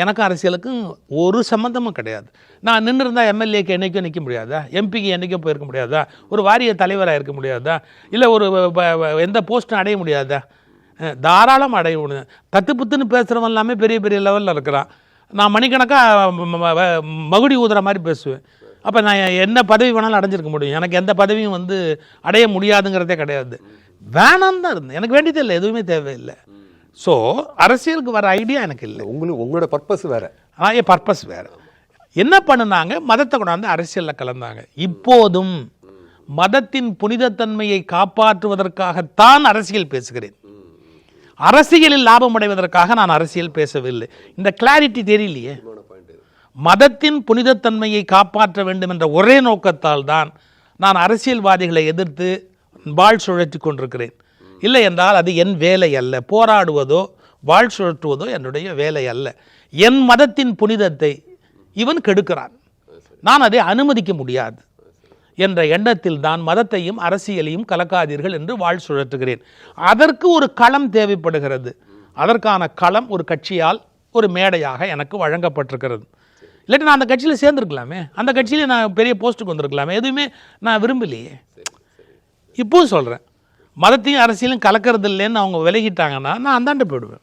எனக்கும் அரசியலுக்கும் ஒரு சம்மந்தமும் கிடையாது. நான் நின்று இருந்தால் எம்எல்ஏக்கு என்றைக்கும் நிற்க முடியாதா? எம்பிக்கு என்றைக்கும் போயிருக்க முடியாதா? ஒரு வாரிய தலைவராக இருக்க முடியாதா? இல்லை ஒரு எந்த போஸ்ட்டும் அடைய முடியாதா? தாராளம் அடைய முடியும். தத்துப்புத்துன்னு பேசுகிறவன் எல்லாமே பெரிய பெரிய லெவலில் இருக்கிறான். நான் மணிக்கணக்காக மகுடி ஊதுற மாதிரி பேசுவேன். அப்போ நான் என்ன பதவி வேணாலும் அடைஞ்சிருக்க முடியும். எனக்கு எந்த பதவியும் அடைய முடியாதுங்கிறதே கிடையாது. வேணான்னு தான் இருந்தேன். எனக்கு வேண்டியதே இல்லை, எதுவுமே தேவையில்லை. ஸோ அரசியலுக்கு வர ஐடியா எனக்கு இல்லை. உங்களோட பர்பஸ் வேறு. என் பர்பஸ் வேறு. என்ன பண்ணுனாங்க? மதத்தை கொண்டாந்து அரசியலில் கலந்தாங்க. இப்போதும் மதத்தின் புனிதத்தன்மையை காப்பாற்றுவதற்காகத்தான் அரசியல் பேசுகிறேன். அரசியலில் லாபம் அடைவதற்காக நான் அரசியல் பேசவில்லை. இந்த கிளாரிட்டி தெரியலையே. மதத்தின் புனிதத்தன்மையை காப்பாற்ற வேண்டும் என்ற ஒரே நோக்கத்தால் தான் நான் அரசியல்வாதிகளை எதிர்த்து வாழ் சுழற்றி கொண்டிருக்கிறேன். இல்லை என்றால் அது என் வேலை அல்ல. போராடுவதோ வாழ் சுழற்றுவதோ என்னுடைய வேலை அல்ல. என் மதத்தின் புனிதத்தை இவன் கெடுக்கிறான், நான் அதை அனுமதிக்க முடியாது என்ற எண்ணத்தில் தான் மதத்தையும் அரசியலையும் கலக்காதீர்கள் என்று வாழ் சுழற்றுகிறேன். அதற்கு ஒரு களம் தேவைப்படுகிறது. அதற்கான களம் ஒரு கட்சியால் ஒரு மேடையாக எனக்கு வழங்கப்பட்டிருக்கிறது. இல்லாட்டி நான் அந்த கட்சியில் சேர்ந்துருக்கலாமே, அந்த கட்சியில் நான் பெரிய போஸ்ட்டுக்கு வந்திருக்கலாமே. எதுவுமே நான் விரும்பலையே. இப்போவும் சொல்கிறேன், மதத்தையும் அரசியலும் கலக்கிறது இல்லைன்னு அவங்க விலகிட்டாங்கன்னா நான் அந்தாண்ட போயிடுவேன்.